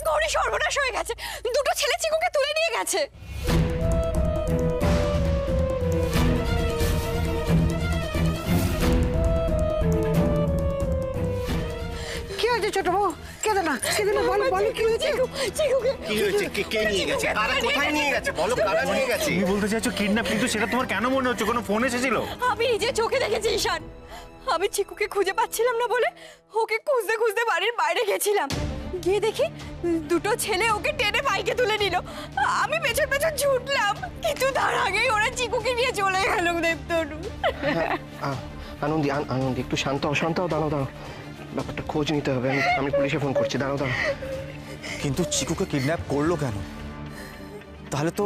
গৌরী সর্বনাশ হয়ে গেছে, দুটো ছেলে চিকুকে তুলে নিয়ে গেছে। কি হয়েছে ছোট বউ? কেঁদে না বলো বলো কি হয়েছে? কি হয়েছে? কে নিয়ে গেছে? কারা কোথায় নিয়ে গেছে? বলো কারা নিয়ে গেছে? তুমি বলতে চাইছো কিডন্যাপ, কিন্তু সেটা তোমার কেন মনে হচ্ছে? কোনো ফোন এসেছিল? আমি নিজে চোখে দেখেছি ঈশান। আমি চিকুকে খুঁজে পাচ্ছিলাম না বলে ওকে খুঁজতে খুঁজতে বাড়ির বাইরে গেছিলাম, গিয়ে দেখি দুটো ছেলে ওকে টেনে বাইকে তুলে নিল। আমি পেছন পেছন ছুটলাম, কিন্তু তার আগেই ওরা চিকুকে নিয়ে চলে গেল। দেবতনু আনন্দি আনন্দি একটু শান্ত হও, দাঁড়াও, ব্যাপারটা খোঁজ নিতে হবে। আমি পুলিশে ফোন করছি, দাঁড়াও। কিন্তু চিকুকে কিডন্যাপ করলো কেন? তাহলে তো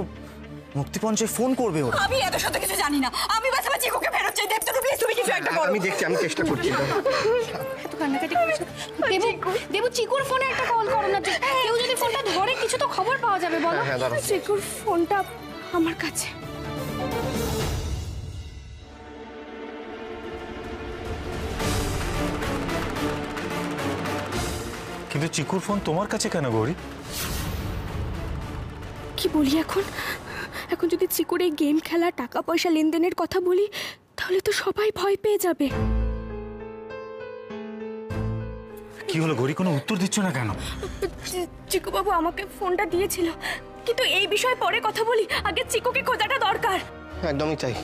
মুক্তিপঞ্চে ফোন করবে ওরা। আমি এত শত কিছু জানি না, আমি বাস আমার চিকুকে ফেরত চাই। দেবতনু প্লিজ তুমি কিছু একটা করো। আমি দেখছি, আমি চেষ্টা করছি। এত কান্নাকাটি করছো। দেবু চিকুর ফোনে একটা কল করো না, কেউ যদি ফোনটা ধরে কিছু তো খবর পাওয়া যাবে বলো। চিকুর ফোনটা আমার কাছে। কিন্তু চিকুর ফোন তোমার কাছে কেন গৌরী? কি বলি এখন? এখন যদি চিকুর এই গেম খেলা, টাকা পয়সা লেনদেনের কথা বলি, তাহলে তো সবাই ভয় পেয়ে যাবে। কি হলো গৌরী, কোনো উত্তর দিচ্ছ না কেন? চিকু বাবু আমাকে ফোনটা দিয়েছিল, কিন্তু এই বিষয়ে পরে কথা বলি, আগে চিকুকে খোঁজাটা দরকার। একদমই তাই।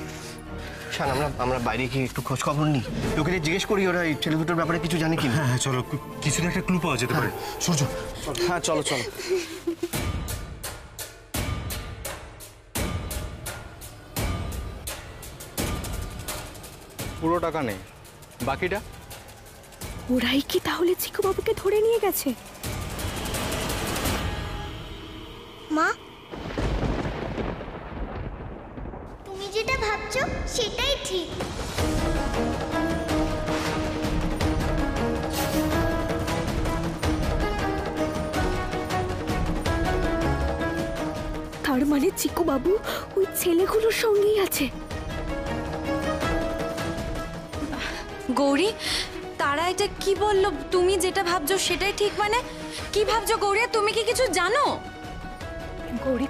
শান, আমরা বাইরে গিয়ে একটু খোঁজ খবর নিই, লোকেদের জিজ্ঞেস করি ওরা এই ছেলে দুটোর ব্যাপারে কিছু জানে কি। হ্যাঁ চলো, কিছু একটা ক্লু পাওয়া যেতে পারে। সূর্য, হ্যাঁ চলো। পুরো টাকা নেই, বাকিটা? ওরাই কি তাহলে চিকু বাবুকে ধরে নিয়ে গেছে? মা, তুমি যেটা ভাবছো সেটাই ঠিক। তার মানে চিকু বাবু ওই ছেলেগুলোর সঙ্গেই আছে। গৌরী, তারা এটা কি বললো? তুমি যেটা ভাবছো সেটাই ঠিক মানে কি ভাবছো গৌরী? তুমি কি কিছু জানো? গৌরী,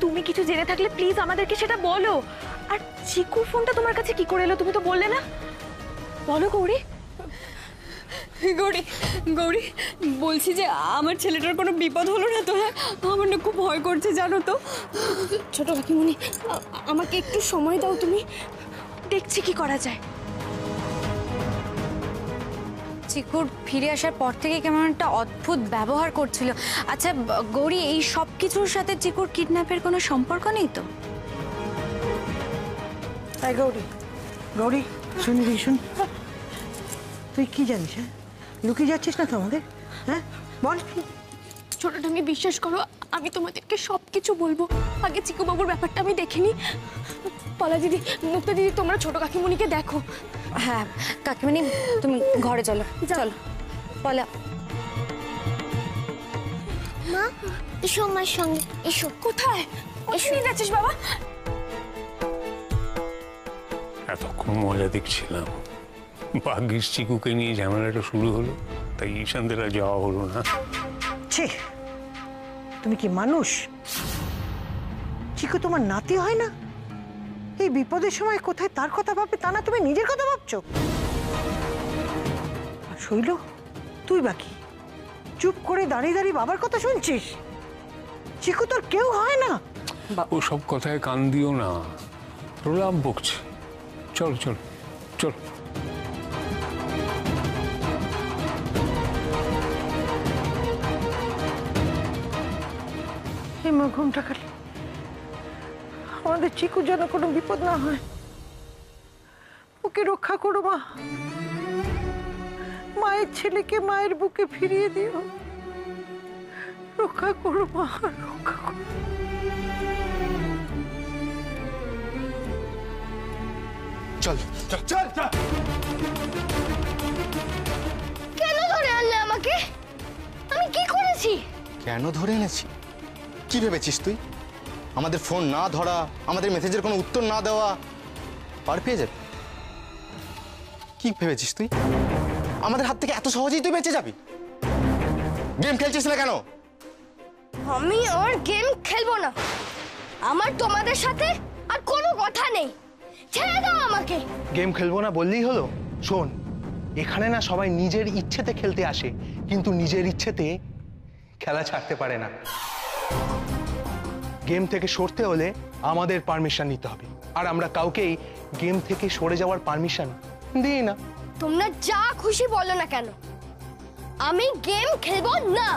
তুমি কিছু জেনে থাকলে প্লিজ আমাদেরকে সেটা বলো। আর চিকুর ফোনটা তোমার কাছে কি করে এলো? তুমি তো বললে না, বলো গৌরী। গৌরী বলছি যে আমার ছেলেটার কোনো বিপদ হলো না তো? হ্যাঁ, আমার না খুব ভয় করছে জানো তো। ছোট কাকিমণি, আমাকে একটু সময় দাও, তুমি দেখছি কি করা যায়। চিকুর ফিরে আসার পর থেকে কেমন একটা অদ্ভুত ব্যবহার করছিল। আচ্ছা গৌরী, এই সব কিছুর সাথে চিকুর কিডন্যাপের কোনো সম্পর্ক নেই তো? তাই গৌরী শুনি শুন, তুই কি জানিস? হ্যাঁ, লুকিয়ে যাচ্ছিস না তো আমাদের? হ্যাঁ বল। ছোট ঠাম্মি, বিশ্বাস করো, আমি তোমাদেরকে সবকিছু বলবো। আগে চিকু বাবুর ব্যাপারটা আমি দেখিনি। পলা দিদি, মুক্তা দিদি, তোমরা ছোট কাকিমণিকে দেখো। হ্যাঁ কাকিমণি, তুমি ঘরে চলো। পলা, মা, এসো আমার সঙ্গে, এসো। কোথায় নিয়ে যাচ্ছিস বাবা? এতক্ষণ মজা দেখছিলাম, ভাগ্যিস চিকুকে নিয়ে ঝামেলাটা শুরু হলো, তাই ঈশানদের আর যাওয়া হলো না। ছি, তুমি কি মানুষ? চিকু তোমার নাতি হয় না? এই বিপদের সময় কোথায় তার কথা ভাববে, তা না তুমি নিজের কথা ভাবছো। আর শৈল, তুই বাকি চুপ করে দাঁড়িয়ে দাঁড়িয়ে বাবার কথা শুনছিস? চিকু তোর কেউ হয় না। ও সব কথায় কান দিও না, প্রলাপ বকছে। চল চল চল। এই মা ঘুমটা খালি, আমাদের চিকুর যেন কোনো বিপদ না হয়। ওকে রক্ষা করো মা, মায়ের ছেলেকে মায়ের বুকে ফিরিয়ে দিও। রক্ষা করো মা, রক্ষা করো। চল। কেন ধরে আনলে আমাকে? আমি কি করেছি? কেন ধরে এনেছি? কি ভেবেছিস তুই? আমাদের ফোন না ধরা, আমাদের মেসেজের কোনো উত্তর না দেওয়া, পার পেয়ে যাবি? কি ভেবেছিস তুই? আমাদের হাত থেকে এত সহজেই তুই বেঁচে যাবি? গেম খেলছিস না কেন? আমি আর গেম খেলবো না। আমার তোমাদের সাথে আর কোনো কথা নেই, ছেড়ে দাও আমাকে। গেম খেলবো না বললেই হলো? শোন, এখানে না সবাই নিজের ইচ্ছেতে খেলতে আসে, কিন্তু নিজের ইচ্ছেতে খেলা ছাড়তে পারে না। গেম থেকে সরতে হলে আমাদের পারমিশন নিতে হবে, আর আমরা কাউকেই গেম থেকে সরে যাওয়ার পারমিশন দিই না। তোমরা যা খুশি বলো না কেন, আমি গেম খেলবো না,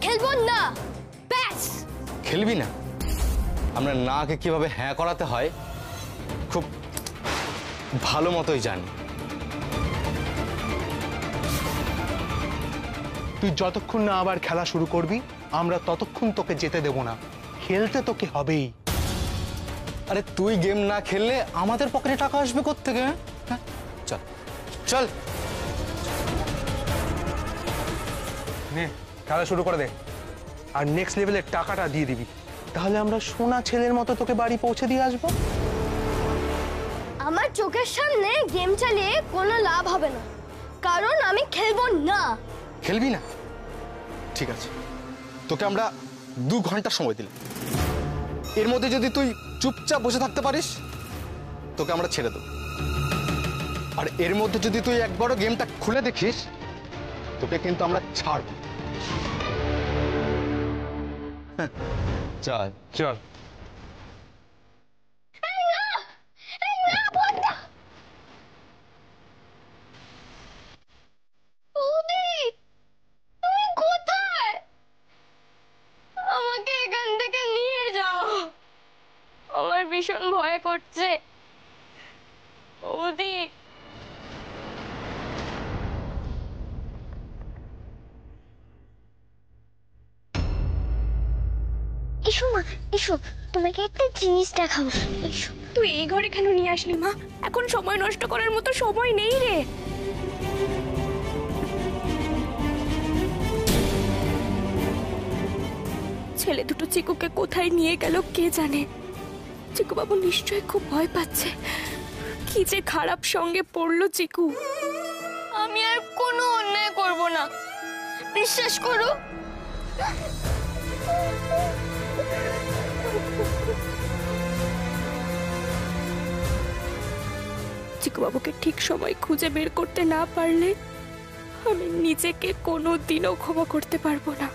খেলবো না, ব্যাস। খেলবি না? আমরা নাকে কিভাবে হ্যাঁ করাতে হয় খুব ভালো মতোই জানি। তুই যতক্ষণ না আবার খেলা শুরু করবি, আমরা ততক্ষণ তোকে যেতে দেব না। খেলতে তোকে হবেই। আরে তুই গেম না খেললে আমাদের পকেটে টাকা আসবে কোত্থেকে? হ্যাঁ, চল চল নে, খেলা শুরু করে দে, আর নেক্সট লেভেলের টাকাটা দিয়ে দিবি। তাহলে আমরা সোনা ছেলের মতো তোকে বাড়ি পৌঁছে দিয়ে আসবো। আমার চোখের সামনে গেম চালিয়ে কোনো লাভ হবে না, কারণ আমি খেলবো না। খেলবি না? ঠিক আছে, তোকে আমরা 2 ঘন্টা সময় দিলাম। এর মধ্যে যদি তুই চুপচাপ বসে থাকতে পারিস, তোকে আমরা ছেড়ে দেবো। আর এর মধ্যে যদি তুই একবারও গেমটা খুলে দেখিস, তোকে কিন্তু আমরা ছাড়ব। চল চল। কোথায়? আমাকে এখান থেকে নিয়ে যাও, আমার ভীষণ ভয় করছে। বৌদি, এসো মা, এসো, তোমাকে একটা জিনিস দেখাবো, এসো। তুই এই ঘরে কেন নিয়ে আসলি মা? এখন সময় নষ্ট করার মতো সময় নেই রে। ছেলে দুটো চিকুকে কোথায় নিয়ে গেল কে জানে। চিকু বাবু নিশ্চয়ই খুব ভয় পাচ্ছে। কি যে খারাপ সঙ্গে পড়লো চিকু। আমি আর কোনো অন্যায় করব না, বিশ্বাস করো। চিকু বাবুকে ঠিক সময় খুঁজে বের করতে না পারলে আমি নিজেকে কোনোদিনও ক্ষমা করতে পারবো না।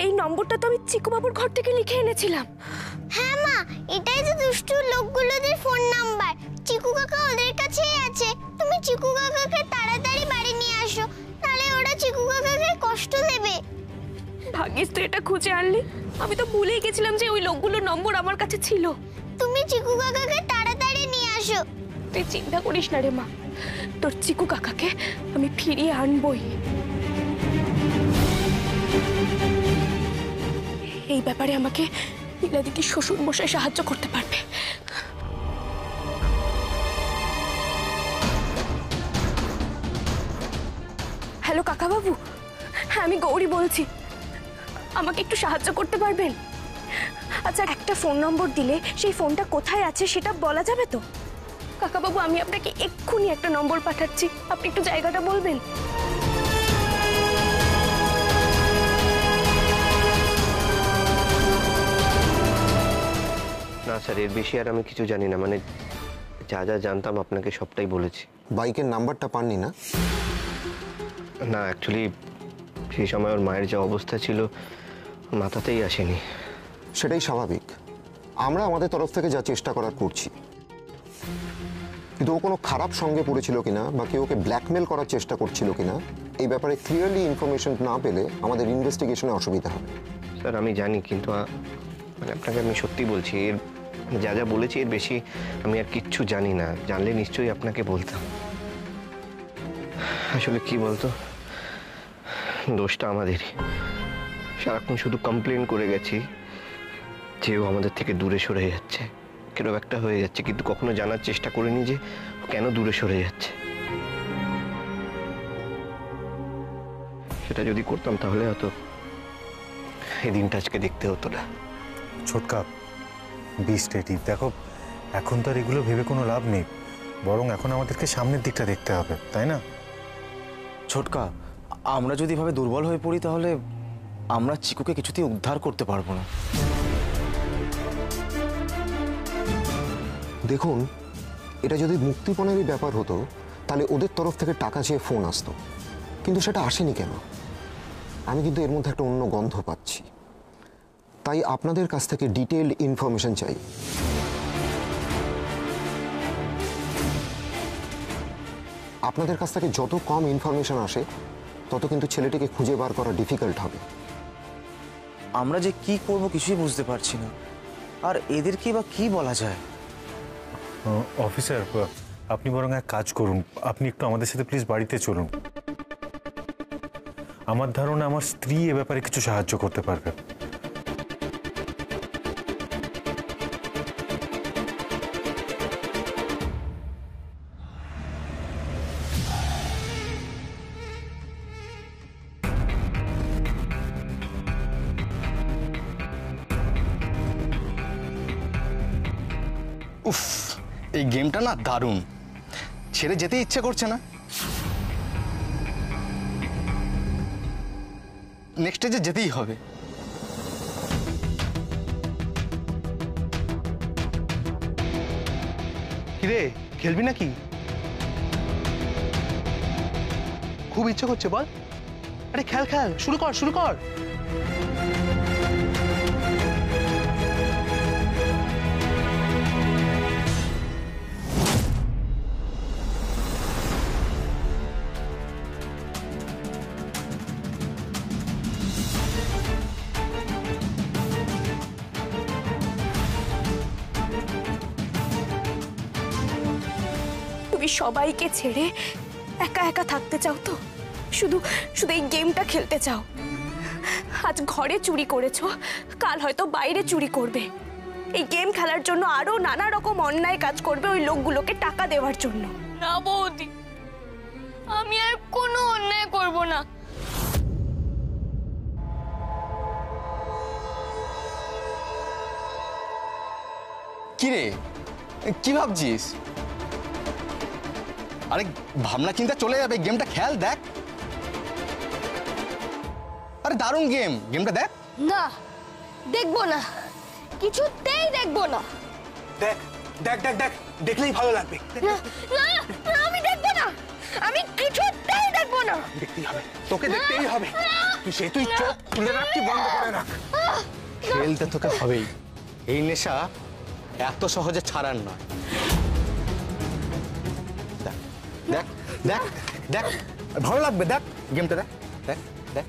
এই নম্বরটা তো আমি চিকু বাবুর ঘর থেকে লিখে এনেছিলাম। হ্যাঁ মা, এটাই তো দুষ্টু লোকগুলোদের ফোন নাম্বার। চিকু কাকা ওদের কাছেই আছে। তুমি চিকু কাকাকে তাড়াতাড়ি বাড়ি নিয়ে আসো, তাহলে ওরা চিকু কাকাকে কষ্ট দেবে। ভাগ্যিস তুই এটা খুঁজে আনলি, আমি তো ভুলেই গেছিলাম যে ওই লোকগুলোর নম্বর আমার কাছে ছিল। তুমি চিকু কাকাকে তাড়াতাড়ি নিয়ে আসো। তুই চিন্তা করিস না রে মা, তোর চিকু কাকাকে আমি ফিরিয়ে আনবই। এই ব্যাপারে আমাকে নীলা দিদি শ্বশুর মশাই সাহায্য করতে পারবে। হ্যালো কাকা বাবু, হ্যাঁ আমি গৌরী বলছি, আমাকে একটু সাহায্য করতে পারবেন? আচ্ছা, একটা ফোন নম্বর দিলে সেই ফোনটা কোথায় আছে সেটা বলা যাবে তো? কাকা বাবু, আমি আপনাকে এক্ষুনি একটা নম্বর পাঠাচ্ছি, আপনি একটু জায়গাটা বলবেন? না স্যার, এর বেশি আর আমি কিছু জানি না। মানে যা যা জানতাম আপনাকে সবটাই বলেছি। বাইকের নাম্বারটা পাননি না? না, অ্যাকচুয়ালি সেই সময় ওর মায়ের যা অবস্থা ছিল মাথাতেই আসেনি। সেটাই স্বাভাবিক। আমরা আমাদের তরফ থেকে যা চেষ্টা করার করছি, কিন্তু ও কোনো খারাপ সঙ্গে পড়েছিল কিনা বা কেউ ওকে ব্ল্যাকমেল করার চেষ্টা করছিল কিনা, এই ব্যাপারে ক্লিয়ারলি ইনফরমেশন না পেলে আমাদের ইনভেস্টিগেশনে অসুবিধা হবে। স্যার আমি জানি, কিন্তু মানে আপনাকে আমি সত্যি বলছি, এর যা যা বলেছি এর বেশি আমি আর কিচ্ছু জানি না। জানলে নিশ্চয়ই আপনাকে বলতাম। আসলে কি বলতো, দোষটা আমাদেরই। সারাক্ষণ শুধু কমপ্লেন করে গেছি যে ও আমাদের থেকে দূরে সরে যাচ্ছে, কিরকম একটা হয়ে যাচ্ছে, কিন্তু কখনো জানার চেষ্টা করিনি যে ও কেন দূরে সরে যাচ্ছে। সেটা যদি করতাম তাহলে হয়তো এই দিনটা আজকে দেখতে হতো না। ছোটকা, বি স্টেডি। দেখো, এখন তো আর এগুলো ভেবে কোনো লাভ নেই, বরং এখন আমাদেরকে সামনের দিকটা দেখতে হবে, তাই না? ছোটকা, আমরা যদি এভাবে দুর্বল হয়ে পড়ি তাহলে আমরা চিকুকে কিছুতেই উদ্ধার করতে পারবো না। দেখুন, এটা যদি মুক্তিপণেরই ব্যাপার হতো তাহলে ওদের তরফ থেকে টাকা চেয়ে ফোন আসতো, কিন্তু সেটা আসেনি কেন? আমি কিন্তু এর মধ্যে একটা অন্য গন্ধ পাচ্ছি। তাই আপনাদের কাছ থেকে ডিটেইলড ইনফরমেশন চাই। আপনাদের কাছ থেকে যত কম ইনফরমেশন আসে তত কিন্তু ছেলেটিকে খুঁজে বার করা ডিফিকাল্ট হবে। আমরা যে কি করব কিছুই বুঝতে পারছি না, আর এদেরকে বা কি বলা যায়? অফিসার, আপনি বরং এক কাজ করুন, আপনি একটু আমাদের সাথে প্লিজ বাড়িতে চলুন। আমার ধারণা আমার স্ত্রী এ ব্যাপারে কিছু সাহায্য করতে পারবে। উফ, এই গেমটা না দারুণ, ছেড়ে যেতে ইচ্ছে করছে না। নেক্সট স্টেজে যেতেই হবে। কিরে, খেলবি নাকি? খুব ইচ্ছে করছে বল। আরে খেল খেল, শুরু কর শুরু কর। তুমি সবাইকে ছেড়ে একা একা থাকতে চাও তো? শুধু শুধু এই গেমটা খেলতে চাও? আজ ঘরে চুরি করেছো, কাল হয়তো বাইরে চুরি করবে। এই গেম খেলার জন্য আরো নানা রকম অন্যায় কাজ করবে ওই লোকগুলোকে টাকা দেওয়ার জন্য। না বৌদি, আমি আর কোনো অন্যায় করব না। কিরে, কি ভাবছিস? আরে ভাবনা চিন্তা চলে যাবে, গেমটা খেল, দেখ। আরে দারুণ গেম, গেমটা দেখ। না, দেখবো না, কিছুতেই দেখবো না। দেখ দেখ দেখ দেখ, দেখলেই ভালো লাগবে। না না না, আমি দেখবো না, আমি কিছুতেই দেখবো না। দেখতেই হবে, তোকে দেখতেই হবে। তুই চোখ খুলে রাখ, কি বন্ধ করে রাখ। খেলতে তোকে হবেই, এই নেশা এত সহজে ছাড়ার নয়। দেখ দেখ দেখ দেখ, ভালো লাগবে, দেখ গেমটা, দেখ দেখ দেখ।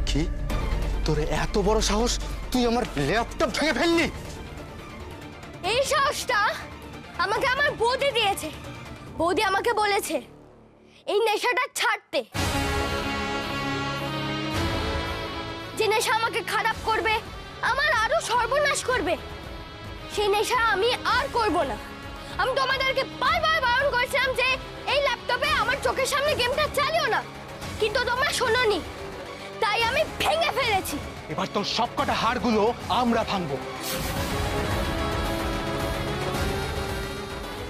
কি, তোর এত বড় সাহস, তুই আমার ল্যাপটপ ভেঙে ফেললি? এই সাহসটা আমাকে আমার বৌদি দিয়েছে। বৌদি আমাকে বলেছে এই নেশাটা ছাড়তে, যে নেশা আমাকে খারাপ করবে, আমার আরো সর্বনাশ করবে, সেই নেশা আমি আর করব না। আমি তোমাদেরকে বারবার বারণ করেছিলাম যে এই ল্যাপটপে আমার চোখের সামনে গেমটা চালিও না, কিন্তু তোমরা শোনোনি, তাই আমি ভেঙে ফেলেছি। এবার তোর সবকটা হাড়গুলো আমরা ভাঙবো।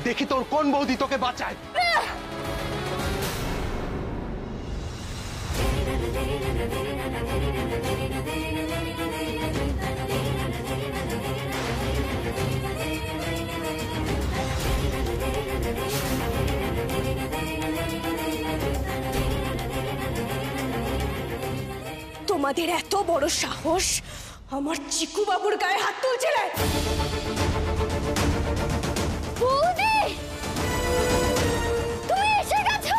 দেখি তোর কোন বৌদি তোকে বাঁচায়। তোমাদের এত বড় সাহস আমার চিকু বাবুর গায়ে হাত তুলছিলে? বৌদি তুমি এসে গেছো।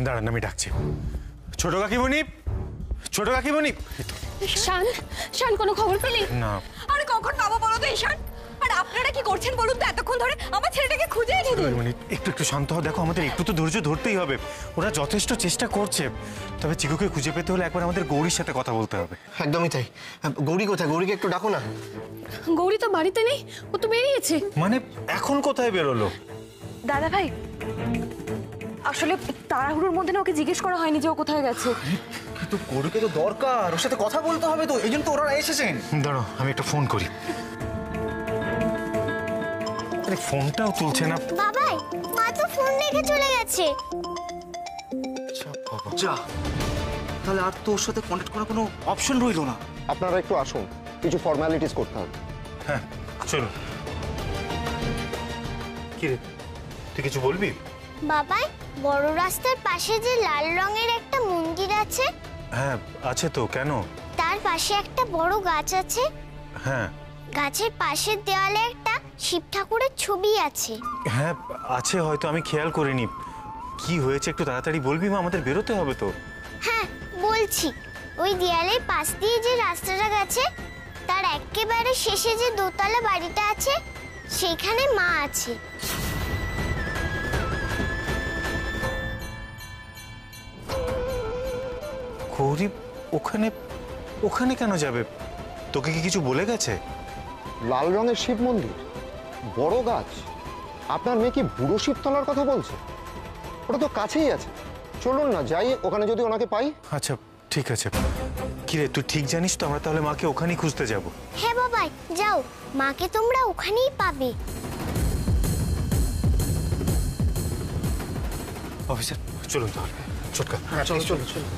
দাঁড়ান, আমি ডাকছি। ছোট কাকিমণি, ছোট কাকিমণি। শান, শান কোনো খবর পেলি? না। আরে কখন পাবো বলো তো ঈশান? আর আপনারা কি করছেন বলুন তো এতক্ষণ ধরে? আমার ছেলেটাকে খুঁজে এনে দিন। কাকিমণি একটু একটু শান্ত হও, দেখো আমাদের একটু তো ধৈর্য ধরতেই হবে। ওরা যথেষ্ট চেষ্টা করছে, তবে চিকুকে খুঁজে পেতে হলে একবার আমাদের গৌরীর সাথে কথা বলতে হবে। একদমই তাই। গৌরী কোথায়? গৌরীকে একটু ডাকো না। গৌরী তো বাড়িতে নেই, ও তো বেরিয়েছে। মানে এখন কোথায় বেরোলো? দাদা ভাই, আসলে তাড়াহুড়োর মধ্যে না ওকে জিজ্ঞেস করা হয়নি যে ও কোথায় গেছে। কিন্তু গৌরীকে তো দরকার, ওর সাথে কথা বলতে হবে, তো এই জন্য তো ওরা এসেছেন। দাঁড়াও, আমি একটা ফোন করি। আরে ফোনটাও তুলছে না। বাবাই, মা তো ফোন রেখে চলে গেছে। যা, তাহলে আর তো ওর সাথে কন্ট্যাক্ট করার কোনো অপশন রইলো না। আপনারা একটু আসুন, কিছু ফর্মালিটিস করতে হবে। হ্যাঁ চলো। কি রে, তুই কিছু বলবি? বাবাই, বড় রাস্তার পাশে যে লাল রঙের একটা মন্দির আছে? হ্যাঁ আছে তো, কেন? তার পাশে একটা বড় গাছ আছে। হ্যাঁ। গাছের পাশের দেওয়ালে একটা শিব ঠাকুরের ছবি আছে। হ্যাঁ আছে, হয়তো আমি খেয়াল করিনি। কি হয়েছে একটু তাড়াতাড়ি বলবি মা, আমাদের বেরোতে হবে তো। হ্যাঁ বলছি, ওই দেয়ালের পাশ দিয়ে যে রাস্তাটা গেছে তার একেবারে শেষে যে দোতলা বাড়িটা আছে সেখানে মা আছে। গৌরী ওখানে ওখানে কেন যাবে? তোকে কি কিছু বলে গেছে? লাল রঙের শিব মন্দির, বড় গাছ। আপনার মেয়ে কি বুড়ো শিবতলার কথা বলছে? ওটা তো কাছেই আছে, চলুন না যাই, ওখানে যদি ওনাকে পাই। আচ্ছা ঠিক আছে। কিরে তুই ঠিক জানিস তো? আমরা তাহলে মাকে ওখানেই খুঁজতে যাব। হ্যাঁ বাবাই, যাও, মাকে তোমরা ওখানেই পাবে। অফিসার চলুন তাহলে। ছোটকা চলো চলো চলো।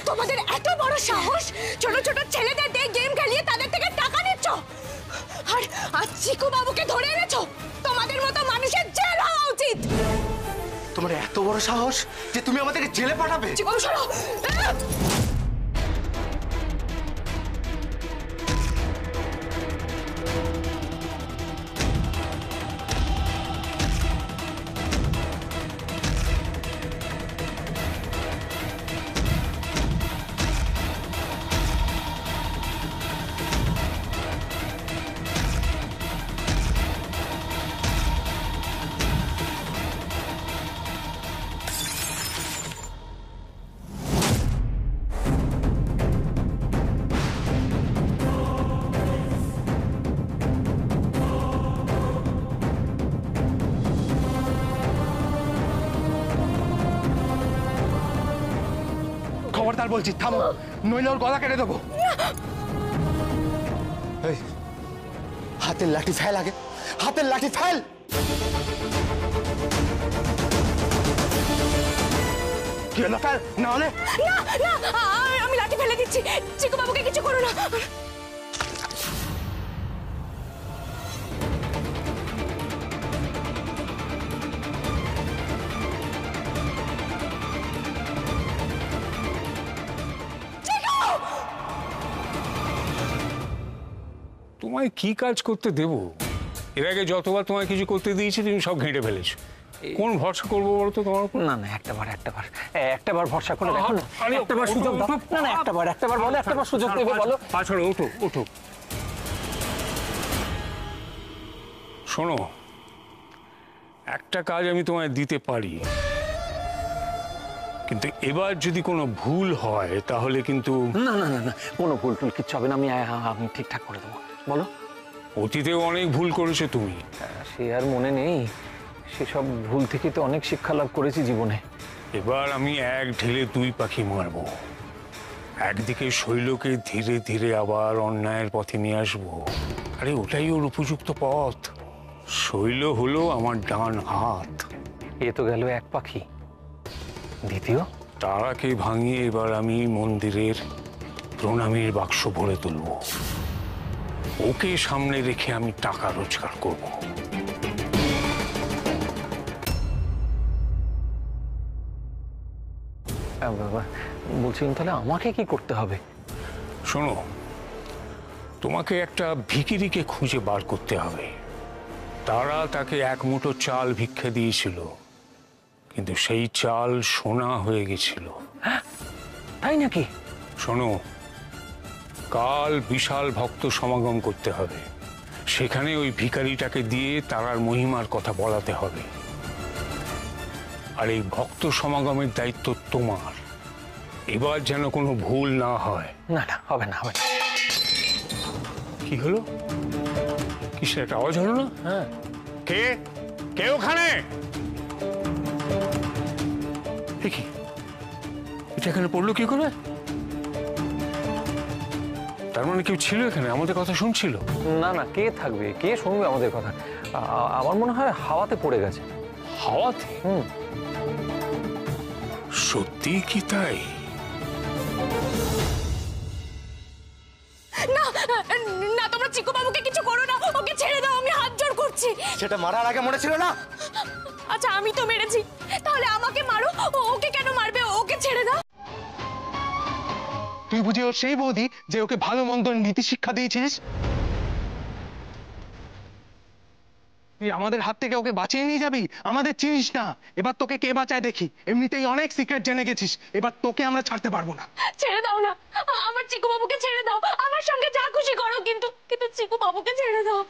তোমাদের এত বড় সাহস, ছোট ছোট ছেলেদের দিয়ে গেম খেলিয়ে তাদের থেকে টাকা নিচ্ছ, আর আজ চিকু বাবুকে ধরে এনেছো। তোমাদের মতো মানুষের জেল হওয়া উচিত। তোমার এত বড় সাহস যে তুমি আমাদেরকে জেলে পাঠাবে? চিকু বাবু সরো। খবরদার বলছি, থামো, নইলে ওর গলা কেটে দেবো। এই, হাতের লাঠি ফেল আগে, হাতের লাঠি ফেল। কি হলো ফেল, না হলে? না না, আমি লাঠি ফেলে দিচ্ছি। চিকু বাবুকে কিছু করো না। তোমায় কি কাজ করতে দেব? এর আগে যতবার তোমায় কিছু করতে দিয়েছি তুমি সব ঘেঁটে ফেলেছো। কোন ভরসা করবো বলো তো তোমার উপর? না না, একটাবার ভরসা করে দেখো না। একটাবার সুযোগ দাও। না না, একটাবার বলো, একটাবার সুযোগ দেবে বলো। পাছড় ওঠো ওঠো। শোনো, একটা কাজ আমি তোমায় দিতে পারি, কিন্তু এবার যদি কোনো ভুল হয় তাহলে কিন্তু। না না না না, কোনো ভুল টুল কিচ্ছু হবে না, আমি ঠিকঠাক করে দেবো। বলো। অতীতেও অনেক ভুল করেছো তুমি। সে আর মনে নেই, সেসব ভুল থেকে তো অনেক শিক্ষা লাভ করেছি জীবনে। এবার আমি এক ঢিলে দুই পাখি মারবো। একদিকে শৈলকে ধীরে ধীরে আবার অন্যায়ের পথে নিয়ে আসবো। আরে ওটাই ওর উপযুক্ত পথ। শৈল হলো আমার ডান হাত। এ তো গেল এক পাখি, দ্বিতীয়? তারাকে ভাঙিয়ে এবার আমি মন্দিরের প্রণামীর বাক্স ভরে তুলব। ওকে সামনে রেখে আমি টাকা রোজগার করব। বলছিলাম তাহলে আমাকে কি করতে হবে? শোনো, তোমাকে একটা ভিখিরিকে খুঁজে বার করতে হবে। তারা তাকে এক মুঠো চাল ভিক্ষা দিয়েছিল, কিন্তু সেই চাল সোনা হয়ে গেছিল। তাই নাকি? শোনো, কাল বিশাল ভক্ত সমাগম করতে হবে। সেখানে ওই ভিখারিটাকে দিয়ে তারার মহিমার কথা বলাতে হবে। আর এই ভক্ত সমাগমের দায়িত্ব তোমার। এবার যেন কোনো ভুল না হয়। না না, হবে না, হবে না। কি হলো? কিসের একটা আওয়াজ হলো না? হ্যাঁ, কে কে ওখানে? কি এটা এখানে পড়লো কি করে? তার মানে কেউ ছিল এখানে, আমাদের কথা শুনছিল? না না, কে থাকবে? কে শুনবে আমাদের কথা? আমার মনে হয় হাওয়াতে পড়ে গেছে। হাওয়াতে? সত্যি কি তাই? না না, তোমরা চিকু বাবুকে কিছু করো না, ওকে ছেড়ে দাও, আমি হাত জোড় করছি। সেটা মারার আগে মনে ছিল না? আচ্ছা, আমি তো মেরেছি, তাহলে আমাকে মারো। ওকে কেন মারবে? ওকে ছেড়ে দাও। তুই বুঝি ওর সেই বৌদি যে ওকে ভালো মন্দ নীতি শিক্ষা দিয়েছিস? তুই আমাদের হাত থেকে ওকে বাঁচিয়ে নিয়ে যাবি? আমাদের চিনিস না, এবার তোকে কে বাঁচায় দেখি। এমনিতেই অনেক সিক্রেট জেনে গেছিস, এবার তোকে আমরা ছাড়তে পারবো না। ছেড়ে দাও না, আমার চিকু বাবুকে ছেড়ে দাও। আমার সঙ্গে যা খুশি করো, কিন্তু চিকু বাবুকে ছেড়ে দাও।